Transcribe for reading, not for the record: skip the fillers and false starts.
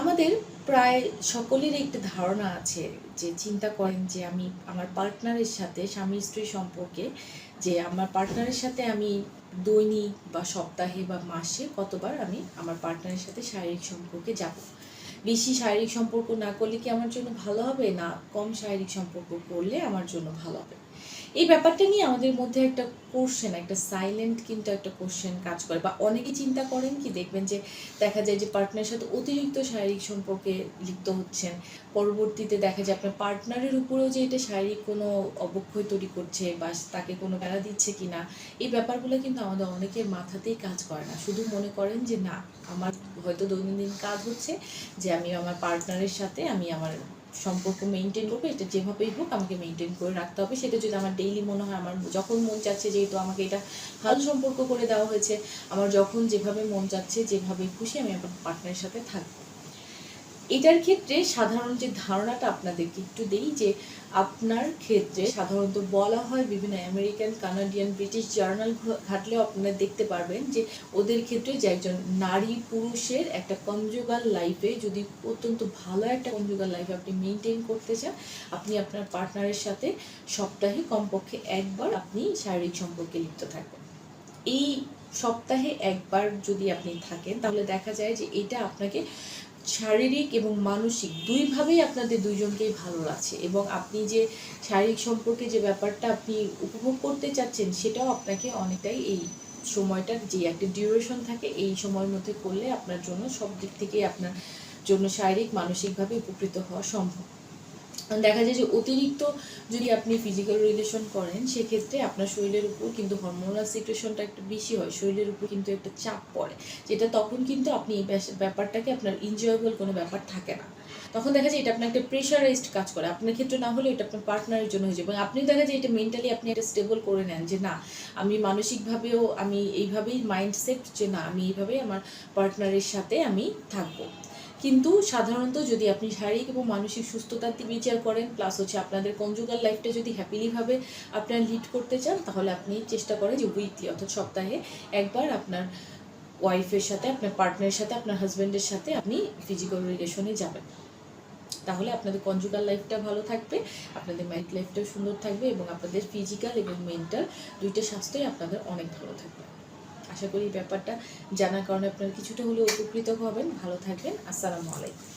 আমাদের প্রায় সকলেরই একটা ধারণা আছে যে চিন্তা করেন যে আমি আমার পার্টনারের সাথে স্বামী স্ত্রী সম্পর্কে যে আমার পার্টনারের সাথে আমি দৈনিক বা সপ্তাহে বা মাসে কতবার আমি আমার পার্টনারের সাথে শারীরিক সম্পর্কে যাব। বেশি শারীরিক সম্পর্ক না করলে কি আমার জন্য ভালো হবে, না কম শারীরিক সম্পর্ক করলে আমার জন্য ভালো হবে? এই ব্যাপারটা নিয়ে আমাদের মধ্যে একটা কোশ্চেন, একটা সাইলেন্ট কিন্তু একটা কোশ্চেন কাজ করে, বা অনেকে চিন্তা করেন কি দেখবেন যে দেখা যায় যে পার্টনারের সাথে অতিরিক্ত শারীরিক সম্পর্কে লিপ্ত হচ্ছেন, পরবর্তীতে দেখা যায় আপনার পার্টনারের উপরেও যে এটা শারীরিক কোনো অবক্ষয় তৈরি করছে বা তাকে কোনো প্যারা দিচ্ছে কিনা, এই ব্যাপারগুলো কিন্তু আমাদের অনেকের মাথাতেই কাজ করে না। শুধু মনে করেন যে না, আমার হয়তো দৈনন্দিন কাজ হচ্ছে যে আমি আমার পার্টনারের সাথে আমি আমার সম্পর্ক মেনটেন করবো, এটা যেভাবেই হোক আমাকে মেনটেন করে রাখতে হবে। সেটা যদি আমার ডেইলি মনে হয়, আমার যখন মন চাচ্ছে, যেহেতু আমাকে এটা ভালো সম্পর্ক করে দেওয়া হয়েছে, আমার যখন যেভাবে মন চাচ্ছে, যেভাবে খুশি আমি আমার পার্টনারের সাথে থাকবো। এটার ক্ষেত্রে সাধারণ যে ধারণাটা আপনাদেরকে একটু দেই, যে আপনার ক্ষেত্রে সাধারণত বলা হয়, বিভিন্ন আমেরিকান, কানাডিয়ান, ব্রিটিশ জার্নাল ঘাটলেও আপনারা দেখতে পারবেন যে ওদের ক্ষেত্রে যে একজন নারী পুরুষের একটা কনজুগাল লাইফে, যদি অত্যন্ত ভালো একটা কনজুগাল লাইফে আপনি মেনটেন করতে চান, আপনি আপনার পার্টনারের সাথে সপ্তাহে কমপক্ষে একবার আপনি শারীরিক সম্পর্কে লিপ্ত থাকবেন। এই সপ্তাহে একবার যদি আপনি থাকেন, তাহলে দেখা যায় যে এটা আপনাকে শারীরিক এবং মানসিক দুইভাবেই আপনাদের দুইজনকেই ভালো লাগছে, এবং আপনি যে শারীরিক সম্পর্কে যে ব্যাপারটা আপনি উপভোগ করতে চাচ্ছেন, সেটাও আপনাকে অনেকটাই এই সময়টার যে একটা ডিউরেশন থাকে, এই সময়ের মধ্যে করলে আপনার জন্য সব দিক থেকেই আপনার জন্য শারীরিক মানসিকভাবে উপকৃত হওয়া সম্ভব। দেখা যায় যে অতিরিক্ত যদি আপনি ফিজিক্যাল রিলেশন করেন, সেক্ষেত্রে আপনার শরীরের উপর কিন্তু হরমোনাল সিক্রেশনটা একটু বেশি হয়, শরীরের উপর কিন্তু একটা চাপ পড়ে, যেটা তখন কিন্তু আপনি এই ব্যাপারটাকে আপনার এনজয়েবল কোনো ব্যাপার থাকে না। তখন দেখা যায় এটা আপনার একটা প্রেশারাইজড কাজ করে, আপনার ক্ষেত্রে না হলেও এটা আপনার পার্টনারের জন্য হয়ে যায়, এবং আপনি দেখা যায় এটা মেন্টালি আপনি একটা স্টেবল করে নেন যে না, আমি মানসিকভাবেও আমি এইভাবেই মাইন্ডসেট যে না, আমি এইভাবেই আমার পার্টনারের সাথে আমি থাকবো। কিন্তু সাধারণত যদি আপনি শারীরিক এবং মানসিক সুস্থতার দিক বিচার করেন, প্লাস হচ্ছে আপনাদের কনজুগাল লাইফটা যদি হ্যাপিলিভাবে আপনার লিড করতে চান, তাহলে আপনি চেষ্টা করেন যে উইকলি অর্থাৎ সপ্তাহে একবার আপনার ওয়াইফের সাথে, আপনার পার্টনারের সাথে, আপনার হাজব্যান্ডের সাথে আপনি ফিজিক্যাল রিলেশনে যাবেন। তাহলে আপনাদের কনজুগাল লাইফটা ভালো থাকবে, আপনাদের ম্যারিড লাইফটাও সুন্দর থাকবে, এবং আপনাদের ফিজিক্যাল এবং মেন্টাল দুইটা স্বাস্থ্যই আপনাদের অনেক ভালো থাকবে। আশা করি ব্যাপারটা জানার কারণে আপনারা কিছুটা হলেও উপকৃত হবেন। ভালো থাকবেন। আসসালামু আলাইকুম।